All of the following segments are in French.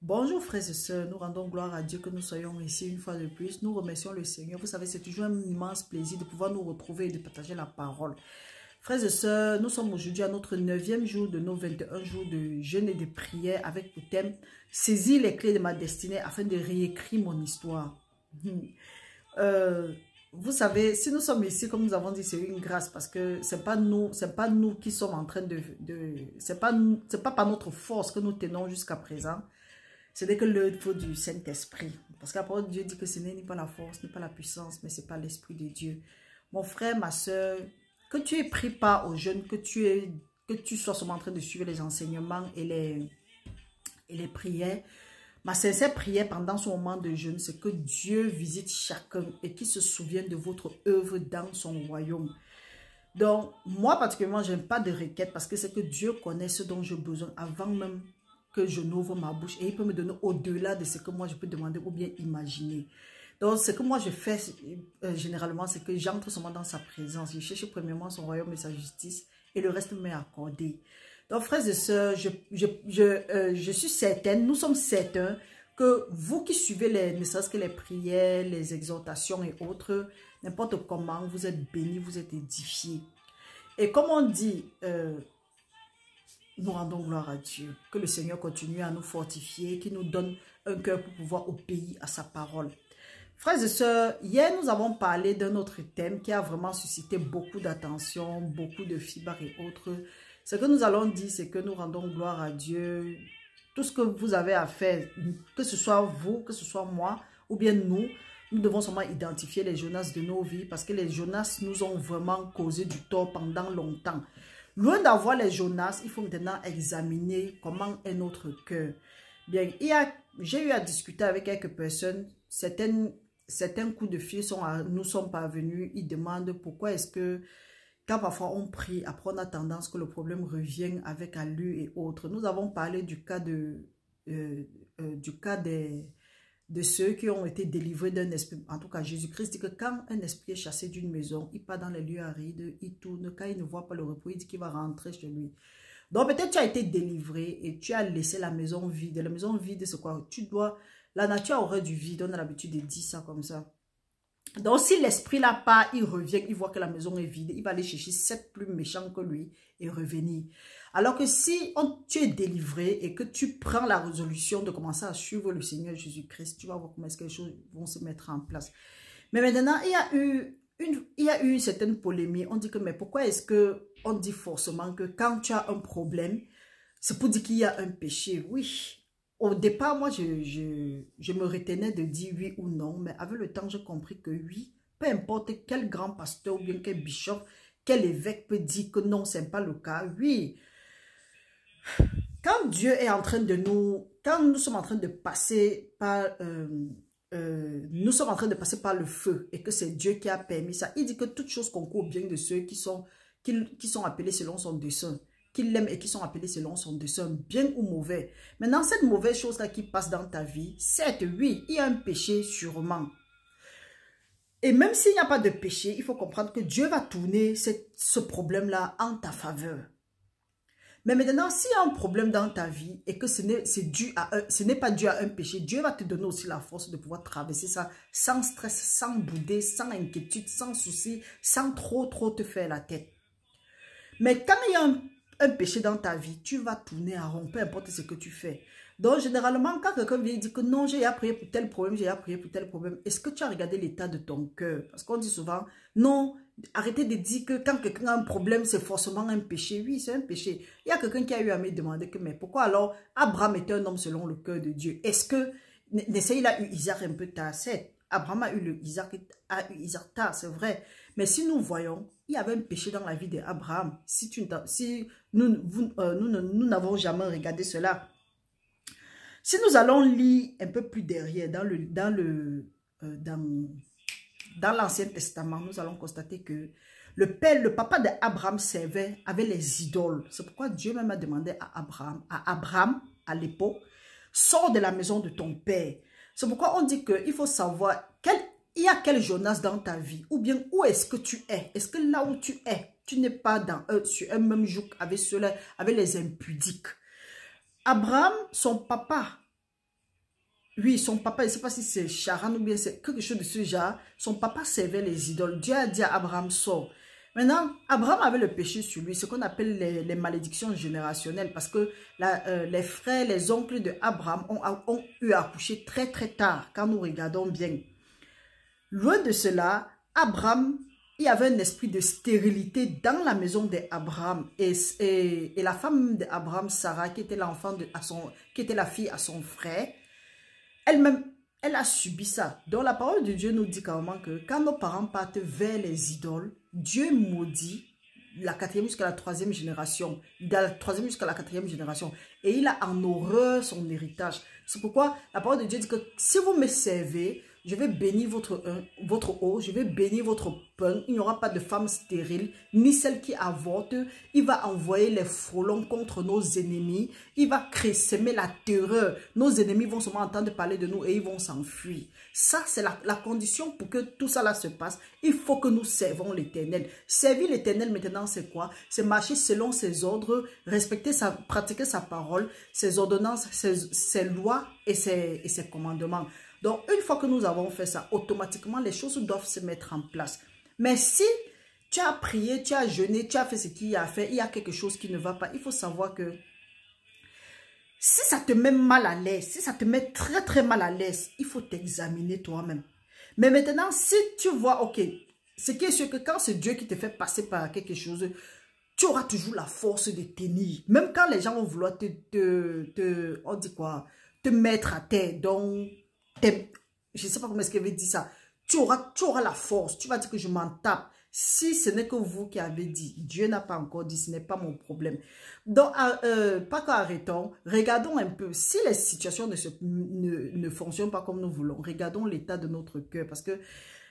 Bonjour frères et sœurs, nous rendons gloire à Dieu que nous soyons ici une fois de plus. Nous remercions le Seigneur. Vous savez, c'est toujours un immense plaisir de pouvoir nous retrouver et de partager la parole. Frères et sœurs, nous sommes aujourd'hui à notre 9e jour de nos 21 jours de jeûne et de prière avec le thème « Saisir les clés de ma destinée afin de réécrire mon histoire ». Vous savez, si nous sommes ici, comme nous avons dit, c'est une grâce parce que c'est pas nous qui sommes en train c'est pas par notre force que nous tenons jusqu'à présent. Ce n'est que l'œuvre du Saint-Esprit. Parce que la parole de Dieu dit que ce n'est ni pas la force, ni pas la puissance, mais c'est pas l'Esprit de Dieu. Mon frère, ma soeur, que tu aies pris part aux jeunes, que tu sois seulement en train de suivre les enseignements et les prières, ma sincère prière pendant ce moment de jeûne, c'est que Dieu visite chacun et qu'il se souvienne de votre œuvre dans son royaume. Donc, moi particulièrement, je n'aime pas de requêtes parce que c'est que Dieu connaît ce dont j'ai besoin avant même que je n'ouvre ma bouche. Et il peut me donner au-delà de ce que moi je peux demander ou bien imaginer. Donc, ce que moi je fais généralement, c'est que j'entre seulement dans sa présence. Je cherche premièrement son royaume et sa justice et le reste m'est accordé. Donc, frères et sœurs, je suis certaine, nous sommes certains que vous qui suivez ne serait-ce que les prières, les exhortations et autres, n'importe comment, vous êtes bénis, vous êtes édifiés. Et comme on dit, nous rendons gloire à Dieu. Que le Seigneur continue à nous fortifier, qu'il nous donne un cœur pour pouvoir obéir à sa parole. Frères et sœurs, hier nous avons parlé d'un autre thème qui a vraiment suscité beaucoup d'attention, beaucoup de feedback et autres. Ce que nous allons dire, c'est que nous rendons gloire à Dieu. Tout ce que vous avez à faire, que ce soit vous, que ce soit moi, ou bien nous devons seulement identifier les Jonas de nos vies parce que les Jonas nous ont vraiment causé du tort pendant longtemps. Loin d'avoir les Jonas, il faut maintenant examiner comment est notre cœur. Bien, j'ai eu à discuter avec quelques personnes. Certains coups de fil nous sont parvenus. Ils demandent pourquoi est-ce que quand parfois on prie, après on a tendance que le problème revienne avec allure et autres. Nous avons parlé du cas de ceux qui ont été délivrés d'un esprit. En tout cas, Jésus-Christ dit que quand un esprit est chassé d'une maison, il part dans les lieux arides, il tourne, quand il ne voit pas le repos, il dit qu'il va rentrer chez lui. Donc peut-être tu as été délivré et tu as laissé la maison vide. La maison vide, c'est quoi? La nature aurait du vide, on a l'habitude de dire ça comme ça. Donc si l'esprit là part, il revient, il voit que la maison est vide, il va aller chercher 7 plus méchants que lui et revenir. Alors que si tu es délivré et que tu prends la résolution de commencer à suivre le Seigneur Jésus-Christ, tu vas voir comment est-ce que les choses vont se mettre en place. Mais maintenant, il y a eu une certaine polémique. On dit que mais pourquoi est-ce que on dit forcément que quand tu as un problème, c'est pour dire qu'il y a un péché? Oui. Au départ, moi, je me retenais de dire oui ou non, mais avec le temps, j'ai compris que oui, peu importe quel grand pasteur ou bien quel bishop, quel évêque peut dire que non, ce n'est pas le cas. Oui, quand Dieu est en train de quand nous sommes en train de passer par, nous sommes en train de passer par le feu et que c'est Dieu qui a permis ça, il dit que toute chose concourt au bien de ceux qui sont appelés selon son dessein, qui l'aiment et qui sont appelés selon son dessein, bien ou mauvais. Maintenant, cette mauvaise chose-là qui passe dans ta vie, certes, oui, il y a un péché sûrement. Et même s'il n'y a pas de péché, il faut comprendre que Dieu va tourner ce problème-là en ta faveur. Mais maintenant, s'il y a un problème dans ta vie et que ce n'est pas dû à un péché, Dieu va te donner aussi la force de pouvoir traverser ça sans stress, sans bouder, sans inquiétude, sans souci, sans trop te faire la tête. Mais quand il y a un péché dans ta vie, tu vas tourner en rond, peu importe ce que tu fais. Donc, généralement, quand quelqu'un vient dire que non, j'ai prié pour tel problème, j'ai prié pour tel problème, est-ce que tu as regardé l'état de ton cœur? Parce qu'on dit souvent, non, arrêtez de dire que quand quelqu'un a un problème, c'est forcément un péché. Oui, c'est un péché. Il y a quelqu'un qui a eu à me demander que, mais pourquoi alors Abraham était un homme selon le cœur de Dieu? Est-ce que, il a eu Isaac un peu tard, c'est Abraham a eu Isaac tard, c'est vrai. Mais si nous voyons, il y avait un péché dans la vie d'Abraham. Si nous n'avons jamais regardé cela. Si nous allons lire un peu plus derrière, dans l'Ancien Testament, nous allons constater que le papa d'Abraham avait les idoles. C'est pourquoi Dieu même a demandé à Abraham, à l'époque, sors de la maison de ton père. C'est pourquoi on dit qu'il faut savoir il y a quel Jonas dans ta vie, ou bien où est-ce que tu es. Est-ce que là où tu es, tu n'es pas sur un même joug avec les impudiques. Abraham, son papa, oui, son papa, je ne sais pas si c'est Charan ou bien c'est quelque chose de ce genre, son papa servait les idoles. Dieu a dit à Abraham, sors. Maintenant, Abraham avait le péché sur lui, ce qu'on appelle les malédictions générationnelles, parce que les frères, les oncles de Abraham ont eu à accoucher très très tard, quand nous regardons bien. Loin de cela, Abraham, il y avait un esprit de stérilité dans la maison d'Abraham. Et la femme d'Abraham, Sarah, qui était qui était la fille à son frère, elle-même, elle a subi ça. Donc la parole de Dieu nous dit carrément que quand nos parents partent vers les idoles, Dieu maudit la 4e jusqu'à la 3e génération, de la 3e jusqu'à la 4e génération. Et il a en horreur son héritage. C'est pourquoi la parole de Dieu dit que si vous me servez, je vais bénir votre eau, je vais bénir votre pain. Il n'y aura pas de femme stérile, ni celle qui avorte. Il va envoyer les frelons contre nos ennemis. Il va semer la terreur. Nos ennemis vont seulement entendre parler de nous et ils vont s'enfuir. Ça, c'est la condition pour que tout ça là se passe. Il faut que nous servons l'Éternel. Servir l'Éternel maintenant, c'est quoi? C'est marcher selon ses ordres, pratiquer sa parole, ses ordonnances, ses lois et ses commandements. Donc, une fois que nous avons fait ça, automatiquement, les choses doivent se mettre en place. Mais si tu as prié, tu as jeûné, tu as fait ce qu'il y a à faire, il y a quelque chose qui ne va pas, il faut savoir que si ça te met mal à l'aise, si ça te met très très mal à l'aise, il faut t'examiner toi-même. Mais maintenant, si tu vois, ok, ce qui est sûr que quand c'est Dieu qui te fait passer par quelque chose, tu auras toujours la force de tenir. Même quand les gens vont vouloir on dit quoi, te mettre à terre, donc... Je ne sais pas comment est-ce qu'elle veut dire ça. Tu auras la force. Tu vas dire que je m'en tape. Si ce n'est que vous qui avez dit, Dieu n'a pas encore dit, ce n'est pas mon problème. Donc, pas qu'arrêtons, regardons un peu. Si les situations ne fonctionnent pas comme nous voulons, regardons l'état de notre cœur. Parce que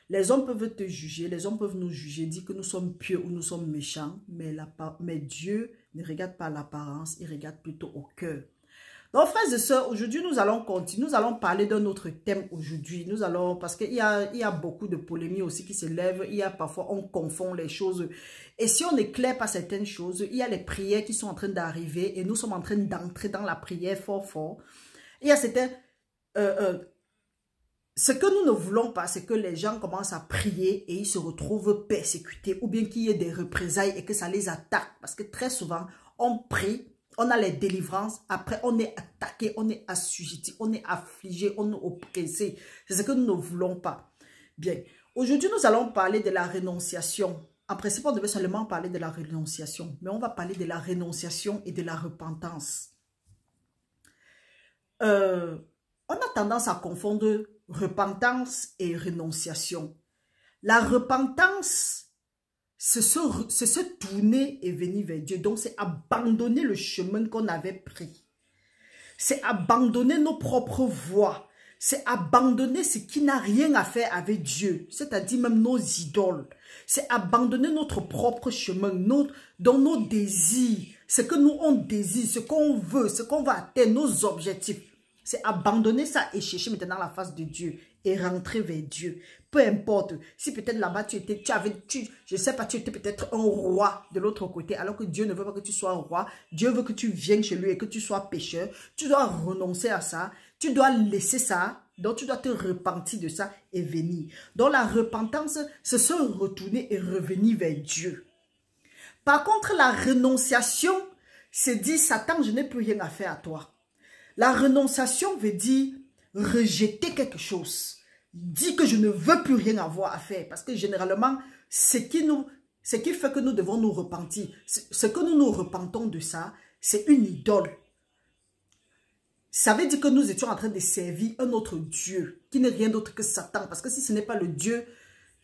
les hommes peuvent te juger, les hommes peuvent nous juger, dire que nous sommes pieux ou nous sommes méchants. Mais Dieu ne regarde pas l'apparence, il regarde plutôt au cœur. Donc, frères et sœurs, aujourd'hui, nous allons continuer. Nous allons parler d'un autre thème aujourd'hui. Parce qu'il y a beaucoup de polémies aussi qui se lèvent. Il y a parfois, on confond les choses. Et si on n'éclaire pas certaines choses, il y a les prières qui sont en train d'arriver et nous sommes en train d'entrer dans la prière fort. Il y a certains... ce que nous ne voulons pas, c'est que les gens commencent à prier et ils se retrouvent persécutés ou bien qu'il y ait des représailles et que ça les attaque. Parce que très souvent, on prie. On a les délivrances, après on est attaqué, on est assujetti, on est affligé, on est oppressé. C'est ce que nous ne voulons pas. Bien, aujourd'hui nous allons parler de la rénonciation. En principe, on devait seulement parler de la rénonciation, mais on va parler de la rénonciation et de la repentance. On a tendance à confondre repentance et rénonciation. La repentance, c'est se tourner et venir vers Dieu. Donc, c'est abandonner le chemin qu'on avait pris. C'est abandonner nos propres voies. C'est abandonner ce qui n'a rien à faire avec Dieu. C'est-à-dire même nos idoles. C'est abandonner notre propre chemin, dans nos désirs. Ce que nous, on désire, ce qu'on veut, ce qu'on va atteindre, nos objectifs. C'est abandonner ça et chercher maintenant la face de Dieu et rentrer vers Dieu. Peu importe, si peut-être là-bas je ne sais pas, tu étais peut-être un roi de l'autre côté, alors que Dieu ne veut pas que tu sois roi. Dieu veut que tu viennes chez lui et que tu sois pécheur. Tu dois renoncer à ça, tu dois laisser ça, donc tu dois te repentir de ça et venir. Donc la repentance, c'est se retourner et revenir vers Dieu. Par contre, la renonciation, c'est dire, Satan, je n'ai plus rien à faire à toi. La renonciation veut dire rejeter quelque chose. Dire que je ne veux plus rien avoir à faire. Parce que généralement, ce qui fait que nous devons nous repentir, ce que nous nous repentons de ça, c'est une idole. Ça veut dire que nous étions en train de servir un autre Dieu, qui n'est rien d'autre que Satan. Parce que si ce n'est pas le Dieu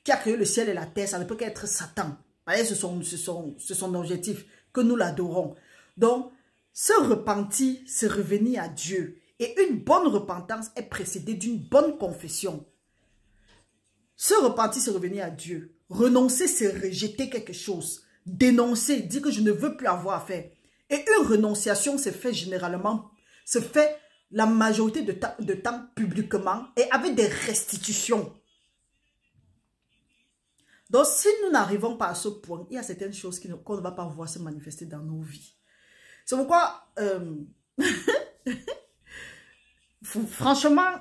qui a créé le ciel et la terre, ça ne peut qu'être Satan. C'est son objectif, que nous l'adorons. Donc, se repentir, c'est revenir à Dieu. Et une bonne repentance est précédée d'une bonne confession. Se repentir, c'est revenir à Dieu. Renoncer, c'est rejeter quelque chose. Dénoncer, dire que je ne veux plus avoir à faire. Et une renonciation se fait généralement, se fait la majorité de temps publiquement et avec des restitutions. Donc, si nous n'arrivons pas à ce point, il y a certaines choses qu'on ne va pas voir se manifester dans nos vies. C'est pourquoi, franchement,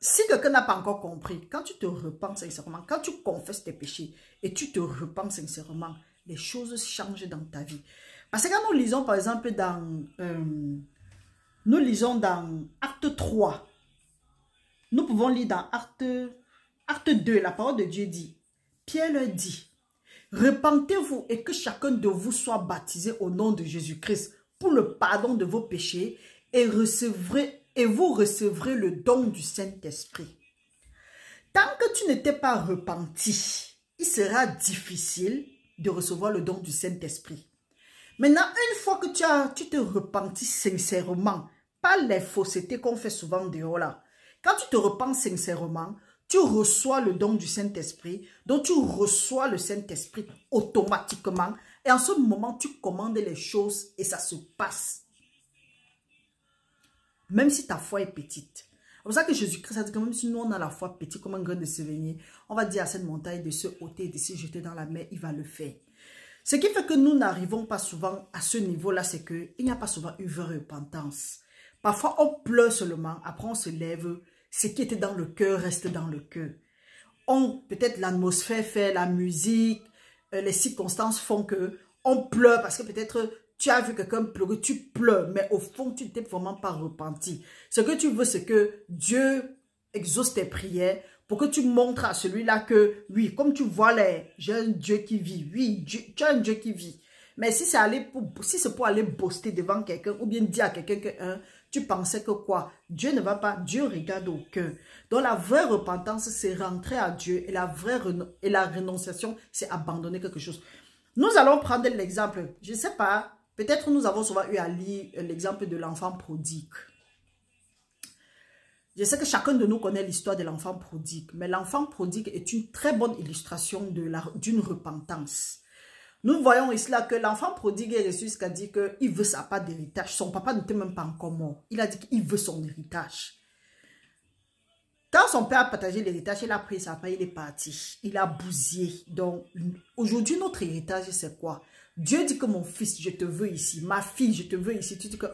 Si quelqu'un n'a pas encore compris, quand tu te repens sincèrement, quand tu confesses tes péchés et tu te repens sincèrement, les choses changent dans ta vie. Parce que quand nous lisons par exemple nous lisons dans Acte 3, nous pouvons lire dans Acte 2, la parole de Dieu dit, Pierre leur dit, repentez-vous et que chacun de vous soit baptisé au nom de Jésus-Christ pour le pardon de vos péchés et vous recevrez le don du Saint-Esprit. Tant que tu n'étais pas repenti, il sera difficile de recevoir le don du Saint-Esprit. Maintenant, une fois que tu te repentis sincèrement, pas les faussetés qu'on fait souvent dehors là. Quand tu te repens sincèrement, tu reçois le don du Saint-Esprit, donc tu reçois le Saint-Esprit automatiquement et en ce moment, tu commandes les choses et ça se passe. Même si ta foi est petite. C'est pour ça que Jésus-Christ a dit que même si nous on a la foi petite comme un grain de sévénier, on va dire à cette montagne de se ôter et de se jeter dans la mer, il va le faire. Ce qui fait que nous n'arrivons pas souvent à ce niveau-là, c'est qu'il n'y a pas souvent une vraie repentance. Parfois, on pleure seulement, après on se lève, ce qui était dans le cœur reste dans le cœur. Peut-être l'atmosphère fait, la musique, les circonstances font que on pleure parce que peut-être tu as vu quelqu'un pleurer, tu pleures, mais au fond, tu n'étais vraiment pas repenti. Ce que tu veux, c'est que Dieu exauce tes prières pour que tu montres à celui-là que, oui, comme tu vois, j'ai un Dieu qui vit. Oui, tu as un Dieu qui vit. Mais si c'est pour aller boaster devant quelqu'un ou bien dire à quelqu'un que tu pensais que quoi? Dieu ne va pas, Dieu regarde au cœur. Donc la vraie repentance, c'est rentrer à Dieu et la renonciation, c'est abandonner quelque chose. Nous allons prendre l'exemple, je ne sais pas, peut-être nous avons souvent eu à lire l'exemple de l'enfant prodigue. Je sais que chacun de nous connaît l'histoire de l'enfant prodigue, mais l'enfant prodigue est une très bonne illustration d'une repentance. Nous voyons ici là que l'enfant prodigue est reçu jusqu'à dire qu'il veut sa part d'héritage. Son papa n'était même pas encore mort. Il a dit qu'il veut son héritage. Quand son père a partagé l'héritage, il a pris sa part, il est parti. Il a bousillé. Donc, aujourd'hui, notre héritage, c'est quoi? Dieu dit que mon fils, je te veux ici. Ma fille, je te veux ici. Tu dis que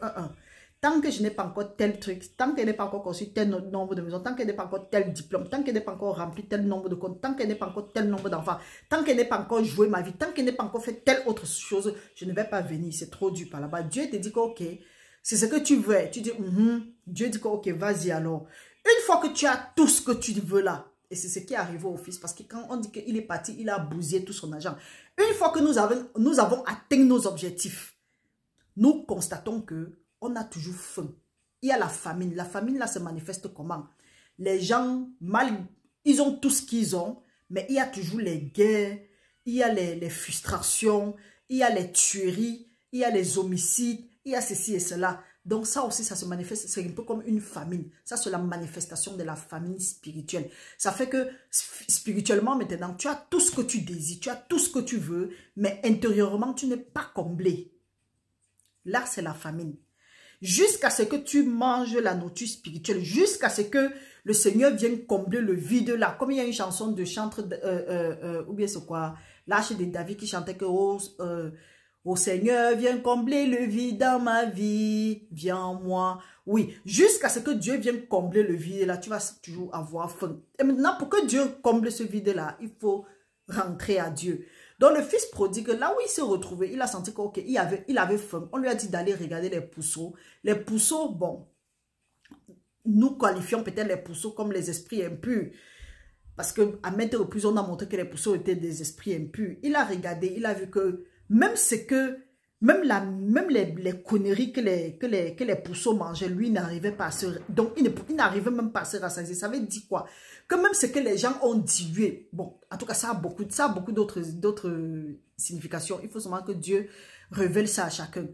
tant que je n'ai pas encore tel truc, tant qu'elle n'est pas encore construit tel nombre de maisons, tant qu'elle n'est pas encore tel diplôme, tant qu'elle n'est pas encore rempli tel nombre de comptes, tant qu'elle n'est pas encore tel nombre d'enfants, tant qu'elle n'est pas encore joué ma vie, tant qu'elle n'est pas encore fait telle autre chose, je ne vais pas venir, c'est trop dur par là-bas. Dieu te dit que ok, c'est ce que tu veux. Tu dis, Dieu dit que ok, vas-y alors. Une fois que tu as tout ce que tu veux là, et c'est ce qui est arrivé au fils, parce que quand on dit qu'il est parti, il a bousillé tout son argent. Une fois que nous avons atteint nos objectifs, nous constatons que on a toujours faim. Il y a la famine. La famine, là, se manifeste comment? Les gens, ils ont tout ce qu'ils ont, mais il y a toujours les guerres, il y a les frustrations, il y a les tueries, il y a les homicides, il y a ceci et cela. Donc ça aussi, ça se manifeste, c'est un peu comme une famine. Ça, c'est la manifestation de la famine spirituelle. Ça fait que spirituellement, maintenant, tu as tout ce que tu désires, tu as tout ce que tu veux, mais intérieurement, tu n'es pas comblé. Là, c'est la famine. Jusqu'à ce que tu manges la nourriture spirituelle, jusqu'à ce que le Seigneur vienne combler le vide là. Comme il y a une chanson de chantre, ou bien c'est quoi, l'Arche de David qui chantait que oh Seigneur, viens combler le vide dans ma vie, viens en moi. Oui, jusqu'à ce que Dieu vienne combler le vide là, tu vas toujours avoir faim. Et maintenant, pour que Dieu comble ce vide là, il faut rentrer à Dieu. Donc le fils prodigue, là où il s'est retrouvé, il a senti qu'il avait faim. On lui a dit d'aller regarder les puceaux. Les puceaux, bon, nous qualifions peut-être les puceaux comme les esprits impurs. Parce qu'à maintes reprises, on a montré que les puceaux étaient des esprits impurs. Il a regardé, il a vu que même les conneries que les puceaux mangeaient, lui n'arrivait pas à se... Donc, il n'arrivait même pas à se rassasier. Ça veut dire quoi? Que même ce que les gens ont dilué, bon, en tout cas, ça a beaucoup d'autres significations. Il faut seulement que Dieu révèle ça à chacun.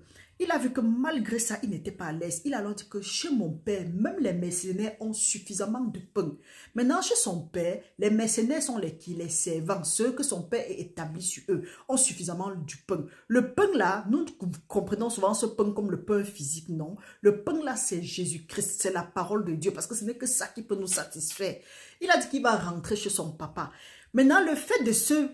Il a vu que malgré ça, il n'était pas à l'aise. Il a alors dit que chez mon père, même les mercenaires ont suffisamment de pain. Maintenant, chez son père, les mercenaires sont les servants. Ceux que son père est établi sur eux ont suffisamment du pain. Le pain là, nous comprenons souvent ce pain comme le pain physique, non. Le pain là, c'est Jésus-Christ, c'est la parole de Dieu. Parce que ce n'est que ça qui peut nous satisfaire. Il a dit qu'il va rentrer chez son papa. Maintenant, le fait de se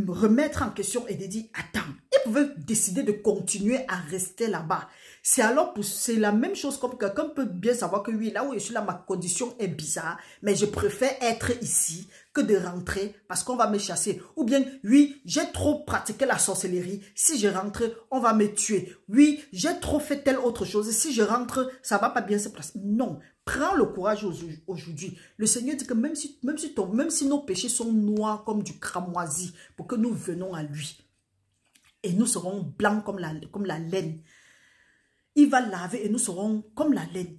remettre en question et de dire, attends, il pouvait décider de continuer à rester là-bas. C'est alors, c'est la même chose comme quelqu'un peut bien savoir que oui, là où je suis là, ma condition est bizarre, mais je préfère être ici que de rentrer parce qu'on va me chasser. Ou bien, oui, j'ai trop pratiqué la sorcellerie, si je rentre, on va me tuer. Oui, j'ai trop fait telle autre chose, si je rentre, ça va pas bien se passer. Non, prends le courage aujourd'hui. Le Seigneur dit que même si nos péchés sont noirs comme du cramoisi, pour que nous venons à lui, et nous serons blancs comme la laine. Il va laver et nous serons comme la laine.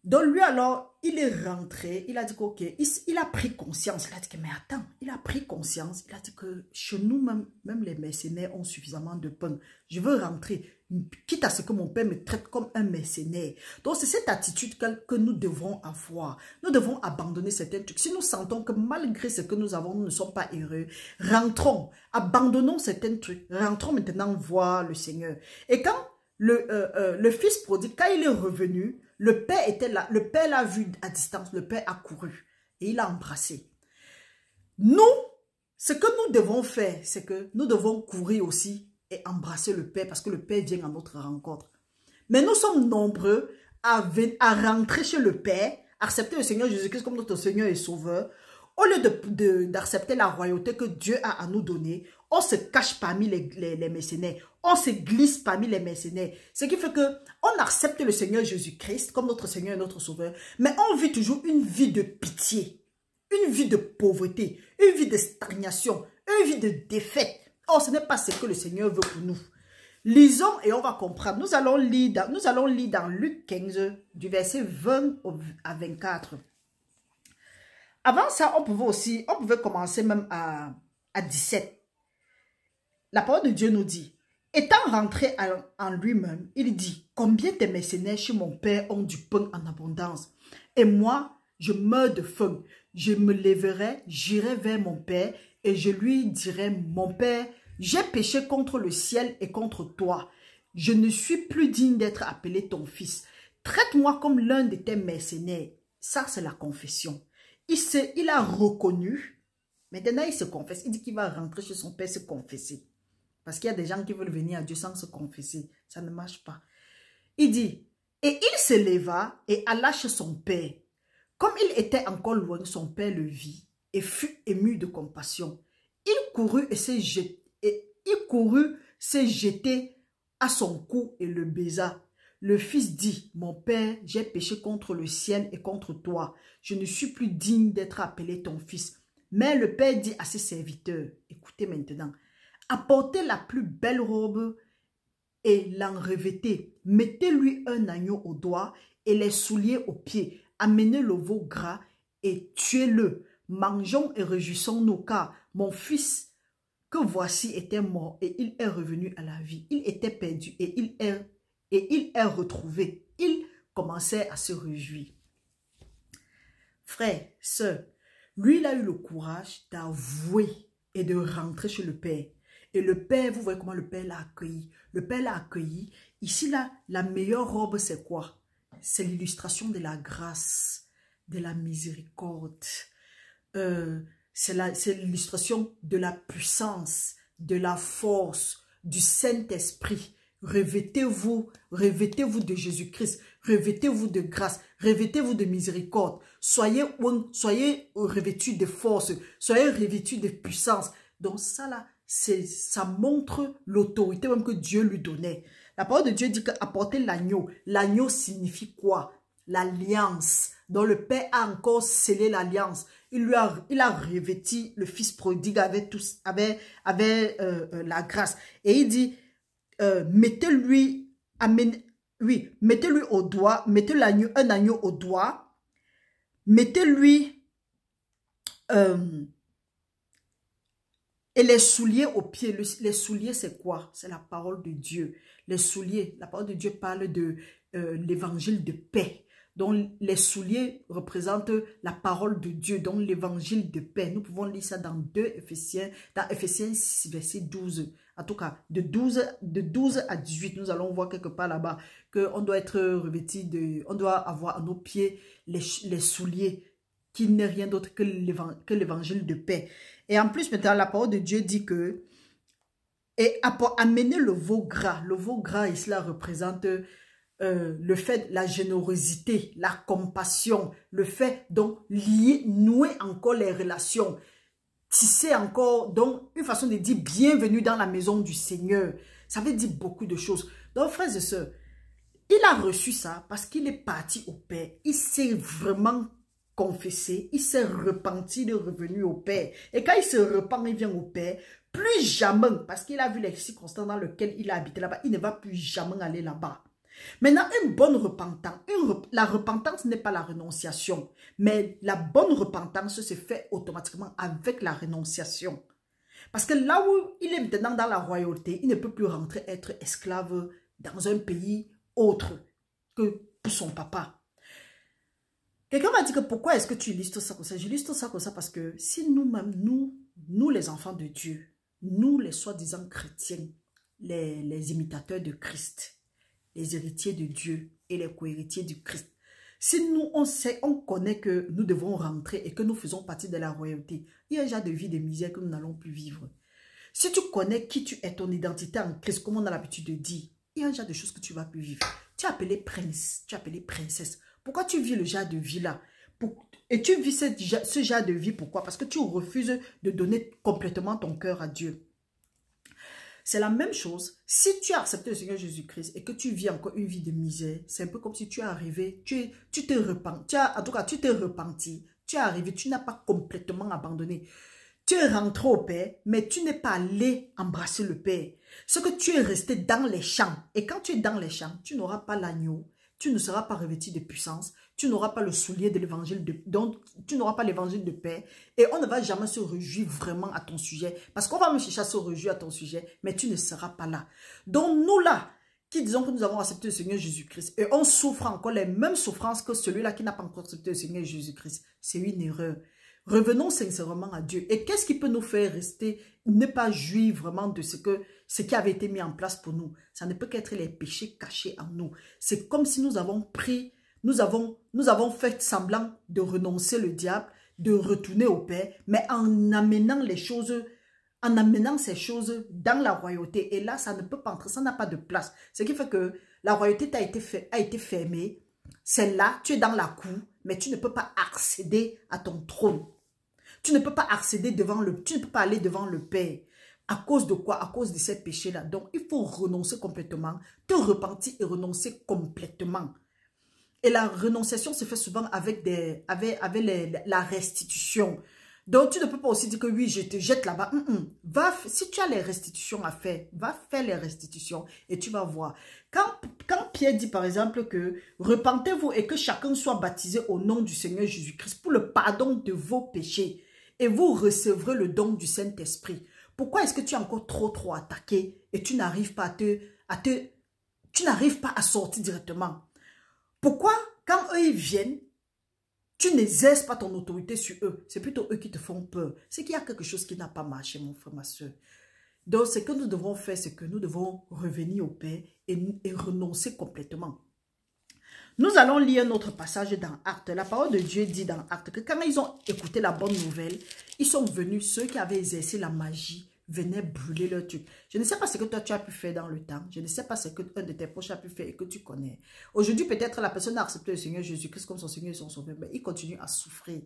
Donc lui alors, il est rentré, il a dit que ok, il a pris conscience. Il a dit que mais attends, il a pris conscience. Il a dit que chez nous, même les mercenaires ont suffisamment de pain. Je veux rentrer, quitte à ce que mon père me traite comme un mercenaire. Donc c'est cette attitude que nous devons avoir. Nous devons abandonner certains trucs. Si nous sentons que malgré ce que nous avons, nous ne sommes pas heureux, rentrons, abandonnons certains trucs, rentrons maintenant voir le Seigneur. Et quand le fils prodigue, quand il est revenu, le père était là, le père l'a vu à distance, le père a couru et il a embrassé. Nous, ce que nous devons faire, c'est que nous devons courir aussi et embrasser le père parce que le père vient à notre rencontre. Mais nous sommes nombreux à rentrer chez le père, accepter le Seigneur Jésus-Christ comme notre Seigneur et Sauveur. Au lieu d'accepter la royauté que Dieu a à nous donner, on se cache parmi les mercenaires. On se glisse parmi les mercenaires. Ce qui fait qu'on accepte le Seigneur Jésus-Christ comme notre Seigneur et notre Sauveur, mais on vit toujours une vie de pitié, une vie de pauvreté, une vie de stagnation, une vie de défaite. Or, ce n'est pas ce que le Seigneur veut pour nous. Lisons et on va comprendre. Nous allons lire dans Luc 15, du verset 20 à 24. Avant ça, on pouvait commencer même à 17. La parole de Dieu nous dit, étant rentré en lui-même, il dit, combien de mercenaires chez mon père ont du pain en abondance, et moi, je meurs de faim. Je me lèverai, j'irai vers mon père, et je lui dirai, mon père, j'ai péché contre le ciel et contre toi. Je ne suis plus digne d'être appelé ton fils. Traite-moi comme l'un de tes mercenaires. Ça, c'est la confession. Il a reconnu. Maintenant, il se confesse. Il dit qu'il va rentrer chez son père se confesser. Parce qu'il y a des gens qui veulent venir à Dieu sans se confesser. Ça ne marche pas. Il dit, et il se leva et alla chez son père. Comme il était encore loin, son père le vit et fut ému de compassion. Il courut et s'est jeté à son cou et le baisa. Le fils dit, mon père, j'ai péché contre le ciel et contre toi. Je ne suis plus digne d'être appelé ton fils. Mais le père dit à ses serviteurs, écoutez maintenant, apportez la plus belle robe et l'en revêtez. Mettez-lui un agneau au doigt et les souliers aux pieds. Amenez le veau gras et tuez-le. Mangeons et réjouissons-nous car mon fils que voici était mort et il est revenu à la vie. Il était perdu et il est retrouvé. Il commençait à se réjouir. Frère, sœur, lui, il a eu le courage d'avouer et de rentrer chez le Père. Et le Père, vous voyez comment le Père l'a accueilli. Le Père l'a accueilli. Ici, là, la meilleure robe, c'est quoi? C'est l'illustration de la grâce, de la miséricorde. C'est l'illustration de la puissance, de la force, du Saint-Esprit. Revêtez-vous de Jésus-Christ. Revêtez-vous de grâce. Revêtez-vous de miséricorde. Soyez revêtus de force. Soyez revêtus de puissance. Donc ça là, ça montre l'autorité même que Dieu lui donnait. La parole de Dieu dit qu'apporter l'agneau. L'agneau signifie quoi? L'alliance. Donc le Père a encore scellé l'alliance. Il a revêtu le fils prodigue avec la grâce. Et il dit, mettez-lui au doigt, mettez un agneau au doigt, mettez-lui et les souliers aux pieds. Les souliers, c'est quoi? C'est la parole de Dieu. Les souliers, la parole de Dieu parle de l'évangile de paix. Donc, les souliers représentent la parole de Dieu, donc l'évangile de paix. Nous pouvons lire ça dans Ephésiens 6, verset 12. En tout cas, de 12 à 18, nous allons voir quelque part là-bas qu'on doit être revêti on doit avoir à nos pieds les souliers, qui n'est rien d'autre que l'évangile de paix. Et en plus, maintenant, la parole de Dieu dit que, et amener le veau gras. Le veau gras, ici, là, représente le fait, la générosité, la compassion, le fait donc nouer encore les relations, tisser encore, donc une façon de dire bienvenue dans la maison du Seigneur. Ça veut dire beaucoup de choses. Donc frères et sœurs, il a reçu ça parce qu'il est parti au Père. Il s'est vraiment confessé, il s'est repenti, il est revenu au Père. Et quand il se repent, il vient au Père, plus jamais, parce qu'il a vu les circonstances dans lesquelles il a habité là-bas, il ne va plus jamais aller là-bas. Maintenant, une bonne repentance, la repentance n'est pas la renonciation, mais la bonne repentance se fait automatiquement avec la renonciation. Parce que là où il est maintenant dans la royauté, il ne peut plus rentrer être esclave dans un pays autre que pour son papa. Quelqu'un m'a dit que pourquoi est-ce que tu listes ça comme ça? Je liste ça comme ça parce que si nous-mêmes, nous les enfants de Dieu, nous les soi-disant chrétiens, les imitateurs de Christ, les héritiers de Dieu et les co-héritiers du Christ. Si nous, on sait, on connaît que nous devons rentrer et que nous faisons partie de la royauté, il y a un genre de vie de misère que nous n'allons plus vivre. Si tu connais qui tu es, ton identité en Christ, comme on a l'habitude de dire, il y a un genre de choses que tu vas plus vivre. Tu es appelé prince, tu es appelé princesse. Pourquoi tu vis le genre de vie-là? Et tu vis ce genre de vie, pourquoi? Parce que tu refuses de donner complètement ton cœur à Dieu. C'est la même chose. Si tu as accepté le Seigneur Jésus-Christ et que tu vis encore une vie de misère, c'est un peu comme si tu es arrivé, tu t'es repenti, en tout cas, tu t'es repenti, tu es arrivé, tu n'as pas complètement abandonné. Tu es rentré au Père, mais tu n'es pas allé embrasser le Père. C'est que tu es resté dans les champs. Et quand tu es dans les champs, tu n'auras pas l'agneau, tu ne seras pas revêtu de puissance, tu n'auras pas le soulier de l'évangile, donc tu n'auras pas l'évangile de paix. Et on ne va jamais se réjouir vraiment à ton sujet. Parce qu'on va me chercher à se réjouir à ton sujet, mais tu ne seras pas là. Donc nous là, qui disons que nous avons accepté le Seigneur Jésus-Christ, et on souffre encore les mêmes souffrances que celui-là qui n'a pas encore accepté le Seigneur Jésus-Christ, c'est une erreur. Revenons sincèrement à Dieu. Et qu'est-ce qui peut nous faire rester, ne pas jouir vraiment de ce qui avait été mis en place pour nous? Ça ne peut qu'être les péchés cachés en nous. C'est comme si nous avons pris, nous avons fait semblant de renoncer le diable, de retourner au Père, mais en amenant les choses, en amenant ces choses dans la royauté. Et là, ça ne peut pas entrer, ça n'a pas de place. Ce qui fait que la royauté a été fermée. C'est là, tu es dans la cour, mais tu ne peux pas accéder à ton trône. Tu ne peux pas accéder tu ne peux pas aller devant le Père. À cause de quoi? À cause de ces péchés-là. Donc, il faut renoncer complètement, te repentir et renoncer complètement. Et la renonciation se fait souvent avec la restitution. Donc, tu ne peux pas aussi dire que oui, je te jette là-bas. Si tu as les restitutions à faire, va faire les restitutions et tu vas voir. Quand Pierre dit par exemple que repentez-vous et que chacun soit baptisé au nom du Seigneur Jésus-Christ pour le pardon de vos péchés et vous recevrez le don du Saint-Esprit. Pourquoi est-ce que tu es encore trop attaqué et tu n'arrives pas tu n'arrives pas à sortir directement? Pourquoi quand eux ils viennent, tu n'exerces pas ton autorité sur eux? C'est plutôt eux qui te font peur. C'est qu'il y a quelque chose qui n'a pas marché, mon frère, ma soeur. Donc, ce que nous devons faire, c'est que nous devons revenir au Père et renoncer complètement. Nous allons lire un autre passage dans Actes. La parole de Dieu dit dans Actes que quand ils ont écouté la bonne nouvelle, ils sont venus, ceux qui avaient exercé la magie, venaient brûler leur truc. Je ne sais pas ce que toi tu as pu faire dans le temps. Je ne sais pas ce que un de tes proches a pu faire et que tu connais. Aujourd'hui, peut-être la personne a accepté le Seigneur Jésus-Christ comme son Seigneur et son Sauveur, mais il continue à souffrir.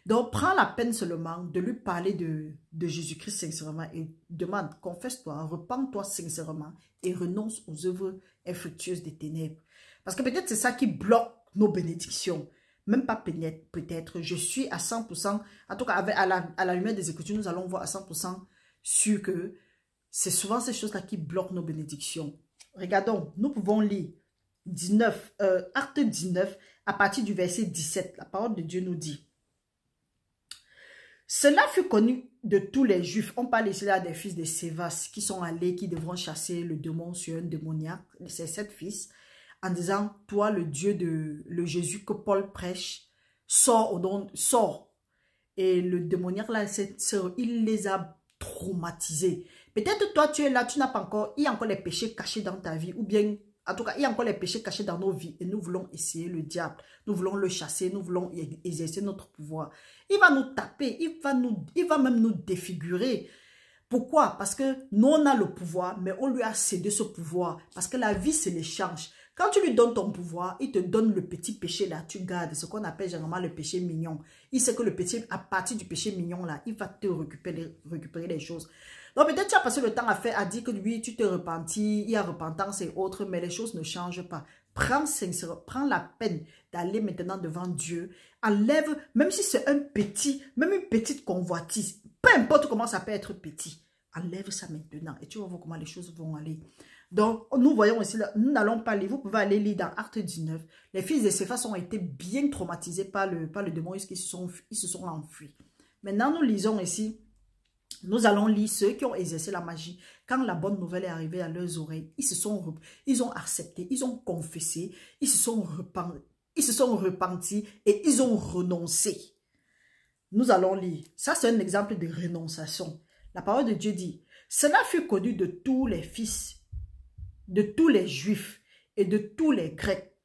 Donc, prends la peine seulement de lui parler de Jésus-Christ sincèrement et demande, confesse-toi, repens-toi sincèrement et renonce aux œuvres infructueuses des ténèbres. Parce que peut-être c'est ça qui bloque nos bénédictions. Même pas peut-être. Je suis à 100%, en tout cas à la lumière des Écritures, nous allons voir à 100% sûr que c'est souvent ces choses-là qui bloquent nos bénédictions. Regardons, nous pouvons lire Acte 19 à partir du verset 17. La parole de Dieu nous dit: cela fut connu de tous les Juifs. On parle ici là des fils de Sévas qui sont allés, qui devront chasser le démon sur un démoniaque. C'est 7 fils. En disant, toi, le Dieu le Jésus que Paul prêche, sors. Et le démoniaque là, il les a traumatisés. Peut-être toi, tu es là, tu n'as pas encore, il y a encore les péchés cachés dans ta vie, ou bien, en tout cas, il y a encore les péchés cachés dans nos vies, et nous voulons essayer le diable, nous voulons le chasser, nous voulons exercer notre pouvoir. Il va nous taper, il va même nous défigurer. Pourquoi? Parce que nous, on a le pouvoir, mais on lui a cédé ce pouvoir. Parce que la vie, c'est l'échange. Quand tu lui donnes ton pouvoir, il te donne le petit péché là, tu gardes, ce qu'on appelle généralement le péché mignon. Il sait que le péché, à partir du péché mignon là, il va te récupérer les choses. Donc peut-être tu as passé le temps à dire que oui, tu te repentis, il y a repentance et autres, mais les choses ne changent pas. Prends la peine d'aller maintenant devant Dieu. Enlève, même si c'est un petit, même une petite convoitise, peu importe comment ça peut être petit, enlève ça maintenant et tu vas voir comment les choses vont aller. Donc, nous voyons ici, nous n'allons pas lire, vous pouvez aller lire dans Acte 19. Les fils de Céphas ont été bien traumatisés par le démon, ils se sont enfuis. Maintenant, nous lisons ici, nous allons lire ceux qui ont exercé la magie. Quand la bonne nouvelle est arrivée à leurs oreilles, ils ont accepté, ils ont confessé, ils se sont repentis et ils ont renoncé. Nous allons lire. Ça, c'est un exemple de renonciation. La parole de Dieu dit, cela fut connu de tous les fils, de tous les Juifs et de tous les Grecs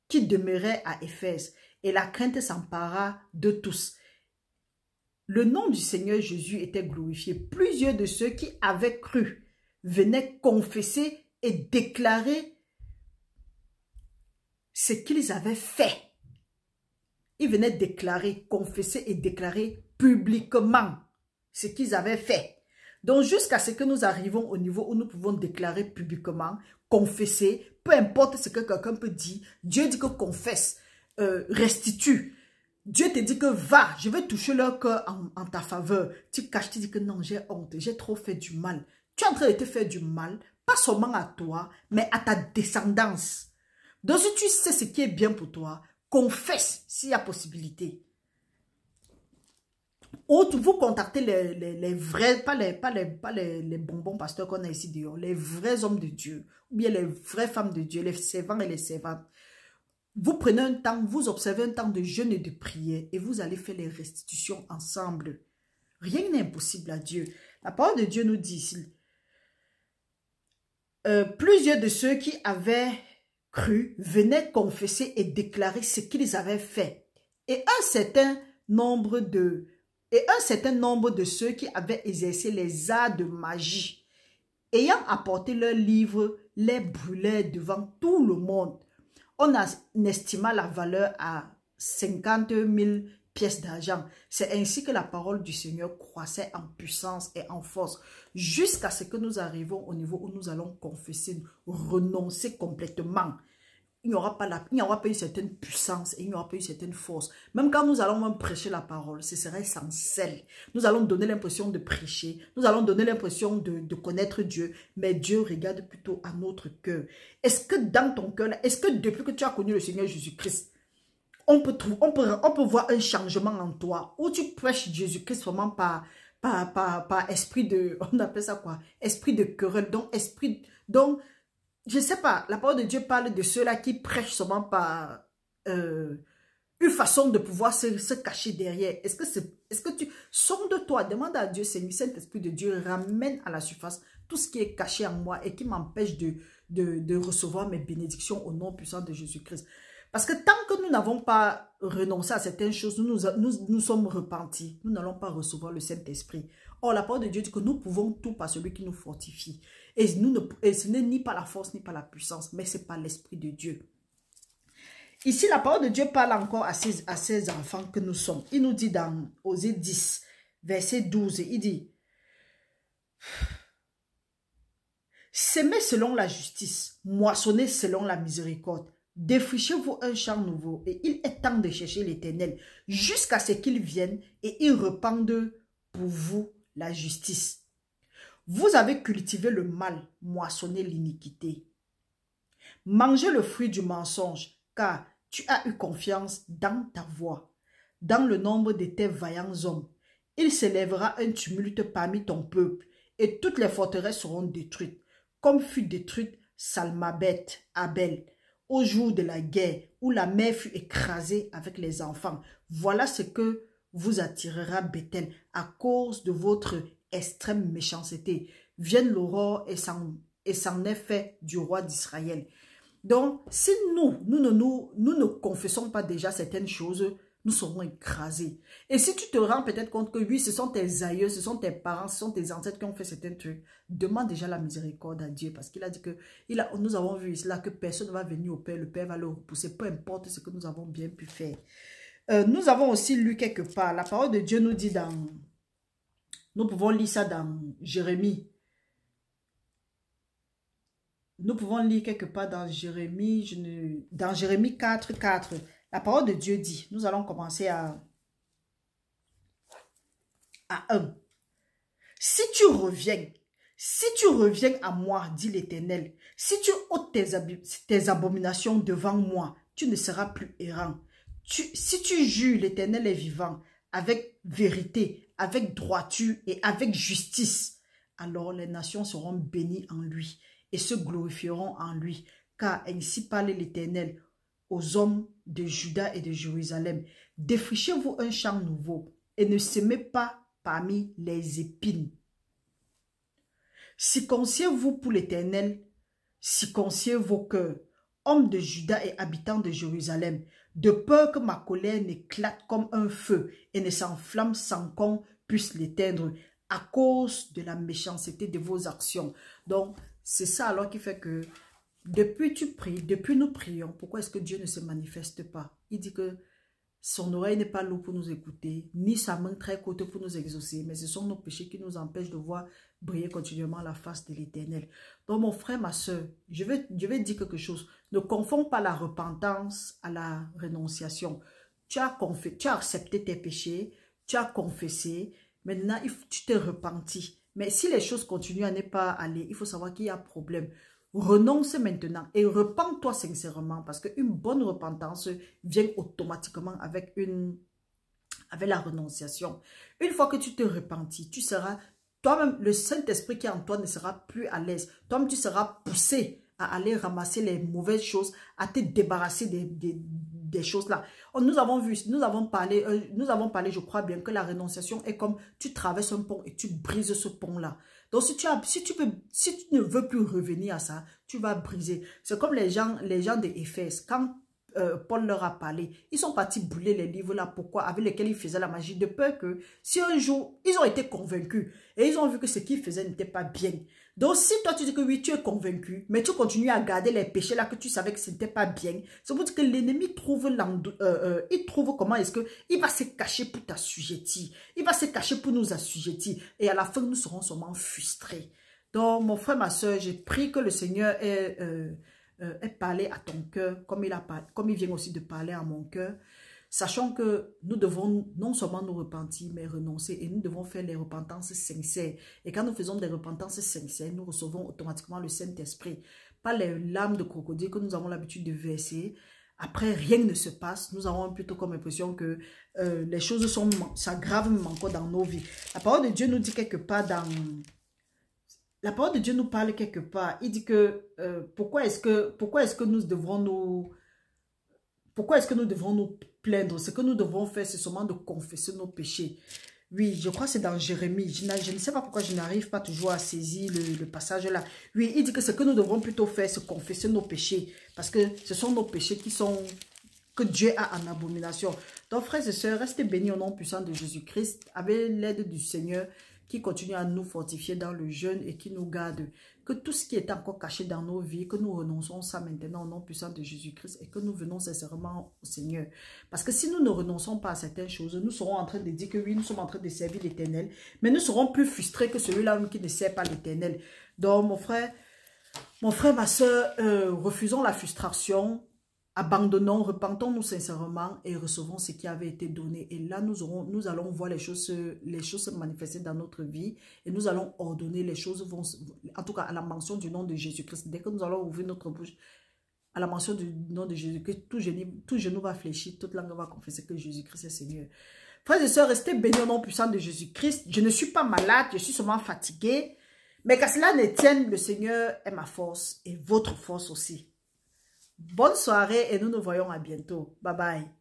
qui demeuraient à Éphèse, et la crainte s'empara de tous. Le nom du Seigneur Jésus était glorifié. Plusieurs de ceux qui avaient cru venaient confesser et déclarer ce qu'ils avaient fait. Ils venaient déclarer, confesser et déclarer publiquement ce qu'ils avaient fait. Donc, jusqu'à ce que nous arrivons au niveau où nous pouvons déclarer publiquement, confesser, peu importe ce que quelqu'un peut dire, Dieu dit que confesse, restitue. Dieu te dit que va, je vais toucher leur cœur en ta faveur. Tu caches, tu dis que non, j'ai honte, j'ai trop fait du mal. Tu es en train de te faire du mal, pas seulement à toi, mais à ta descendance. Donc, si tu sais ce qui est bien pour toi, confesse s'il y a possibilité. Ou vous contactez les vrais, pas les bonbons pasteurs qu'on a ici dehors, les vrais hommes de Dieu, ou bien les vraies femmes de Dieu, les servants et les servantes. Vous prenez un temps, vous observez un temps de jeûne et de prière et vous allez faire les restitutions ensemble. Rien n'est impossible à Dieu. La parole de Dieu nous dit ici, plusieurs de ceux qui avaient cru venaient confesser et déclarer ce qu'ils avaient fait. Et un certain nombre de ceux qui avaient exercé les arts de magie, ayant apporté leurs livres, les brûlaient devant tout le monde. On estima la valeur à 50 000 pièces d'argent. C'est ainsi que la parole du Seigneur croissait en puissance et en force, jusqu'à ce que nous arrivons au niveau où nous allons confesser, renoncer complètement. Il n'y aura pas eu certaine puissance et il n'y aura pas eu certaine force. Même quand nous allons même prêcher la parole, ce serait sans sel. Nous allons donner l'impression de prêcher. Nous allons donner l'impression de connaître Dieu. Mais Dieu regarde plutôt à notre cœur. Est-ce que dans ton cœur, est-ce que depuis que tu as connu le Seigneur Jésus-Christ, on peut voir un changement en toi où tu prêches Jésus-Christ vraiment par esprit de, on appelle ça quoi? Esprit de querelle, donc, je ne sais pas, la parole de Dieu parle de ceux-là qui prêchent seulement par une façon de pouvoir se cacher derrière. Est-ce que tu sonde-toi, demande à Dieu, Seigneur, Saint-Esprit de Dieu, ramène à la surface tout ce qui est caché en moi et qui m'empêche de recevoir mes bénédictions au nom puissant de Jésus-Christ. Parce que tant que nous n'avons pas renoncé à certaines choses, nous sommes repentis, nous n'allons pas recevoir le Saint-Esprit. Or, la parole de Dieu dit que nous pouvons tout par celui qui nous fortifie. Et ce n'est ni par la force, ni par la puissance, mais c'est par l'Esprit de Dieu. Ici, la parole de Dieu parle encore à ces enfants que nous sommes. Il nous dit dans Osée 10, verset 12, il dit, « Semez selon la justice, moissonnez selon la miséricorde. Défrichez-vous un champ nouveau, et il est temps de chercher l'Éternel, jusqu'à ce qu'il vienne, et il repende pour vous la justice. Vous avez cultivé le mal, moissonné l'iniquité. Mangez le fruit du mensonge, car tu as eu confiance dans ta voix, dans le nombre de tes vaillants hommes. Il s'élèvera un tumulte parmi ton peuple, et toutes les forteresses seront détruites, comme fut détruite Salmabeth, Abel, au jour de la guerre, où la mer fut écrasée avec les enfants. Voilà ce que vous attirera Bethel à cause de votre extrême méchanceté. Vienne l'aurore et s'en est fait du roi d'Israël. Donc, si nous ne confessons pas déjà certaines choses, nous serons écrasés. Et si tu te rends peut-être compte que oui, ce sont tes aïeux, ce sont tes parents, ce sont tes ancêtres qui ont fait certains trucs, demande déjà la miséricorde à Dieu. Parce qu'il a dit que nous avons vu cela, que personne ne va venir au Père, le Père va le repousser, peu importe ce que nous avons bien pu faire. Nous avons aussi lu quelque part, la parole de Dieu nous dit dans... Nous pouvons lire ça dans Jérémie. Nous pouvons lire quelque part dans Jérémie, dans Jérémie 4, 4. La parole de Dieu dit, nous allons commencer à 1. Si tu reviens à moi, dit l'Éternel, si tu ôtes tes abominations devant moi, tu ne seras plus errant. Si tu jures, l'Éternel est vivant, avec vérité, avec droiture et avec justice, alors les nations seront bénies en lui et se glorifieront en lui. Car ainsi parle l'Éternel aux hommes de Juda et de Jérusalem. Défrichez-vous un champ nouveau et ne semez pas parmi les épines. Circonciez-vous pour l'Éternel, circonciez vos cœurs, hommes de Juda et habitants de Jérusalem, de peur que ma colère n'éclate comme un feu et ne s'enflamme sans qu'on puisse l'éteindre à cause de la méchanceté de vos actions. Donc, c'est ça alors qui fait que depuis tu pries, depuis nous prions, pourquoi est-ce que Dieu ne se manifeste pas? Il dit que son oreille n'est pas lourde pour nous écouter, ni sa main très courte pour nous exaucer, mais ce sont nos péchés qui nous empêchent de voir briller continuellement la face de l'Éternel. Donc mon frère, ma soeur, je vais dire quelque chose. Ne confonds pas la repentance à la renonciation. Tu as accepté tes péchés, tu as confessé, maintenant tu t'es repenti. Mais si les choses continuent à ne pas aller, il faut savoir qu'il y a un problème. Renonce maintenant et repens-toi sincèrement parce qu'une bonne repentance vient automatiquement avec la renonciation. Une fois que tu te repentis, tu seras, toi-même, le Saint-Esprit qui est en toi ne sera plus à l'aise. Toi-même, tu seras poussé à aller ramasser les mauvaises choses, à te débarrasser des choses là. Nous avons parlé, je crois bien, que la renonciation est comme tu traverses un pont et tu brises ce pont-là. Donc, si tu ne veux plus revenir à ça, tu vas briser. C'est comme les gens d'Éphèse. Quand Paul leur a parlé, ils sont partis brûler les livres là. Pourquoi? Avec lesquels ils faisaient la magie. De peur que si un jour, ils ont été convaincus et ils ont vu que ce qu'ils faisaient n'était pas bien. Donc, si toi, tu dis que oui, tu es convaincu, mais tu continues à garder les péchés là que tu savais que ce n'était pas bien, c'est pour dire que l'ennemi trouve comment est-ce qu'il va se cacher pour t'assujettir. Il va se cacher pour nous assujettir. Et à la fin, nous serons seulement frustrés. Donc, mon frère, ma soeur, j'ai prié que le Seigneur ait parlé à ton cœur, comme il vient aussi de parler à mon cœur. Sachant que nous devons non seulement nous repentir, mais renoncer. Et nous devons faire les repentances sincères. Et quand nous faisons des repentances sincères, nous recevons automatiquement le Saint-Esprit. Pas les larmes de crocodile que nous avons l'habitude de verser. Après, rien ne se passe. Nous avons plutôt comme impression que les choses s'aggravent même encore dans nos vies. La parole de Dieu nous dit quelque part dans... La parole de Dieu nous parle quelque part. Il dit que pourquoi est-ce que nous devrons nous... Pourquoi est-ce que nous devons nous plaindre? Ce que nous devons faire, c'est seulement de confesser nos péchés. Oui, je crois que c'est dans Jérémie. Je ne sais pas pourquoi je n'arrive pas toujours à saisir le passage là. Oui, il dit que ce que nous devrons plutôt faire, c'est confesser nos péchés. Parce que ce sont nos péchés que Dieu a en abomination. Donc, frères et sœurs, restez bénis au nom puissant de Jésus-Christ, avec l'aide du Seigneur qui continue à nous fortifier dans le jeûne et qui nous garde. Que tout ce qui est encore caché dans nos vies, que nous renonçons ça maintenant au nom puissant de Jésus-Christ et que nous venons sincèrement au Seigneur. Parce que si nous ne renonçons pas à certaines choses, nous serons en train de dire que oui, nous sommes en train de servir l'Éternel, mais nous serons plus frustrés que celui-là qui ne sert pas l'Éternel. Donc, mon frère, ma soeur, refusons la frustration, abandonnons, repentons-nous sincèrement et recevons ce qui avait été donné. Et là, nous allons voir les choses se manifester dans notre vie et nous allons ordonner les choses, en tout cas à la mention du nom de Jésus-Christ. Dès que nous allons ouvrir notre bouche, à la mention du nom de Jésus-Christ, tout genou va fléchir, toute langue va confesser que Jésus-Christ est Seigneur. Frères et sœurs, restez bénis au nom puissant de Jésus-Christ. Je ne suis pas malade, je suis seulement fatiguée. Mais qu'à cela ne tienne, le Seigneur est ma force et votre force aussi. Bonne soirée et nous nous voyons à bientôt. Bye bye.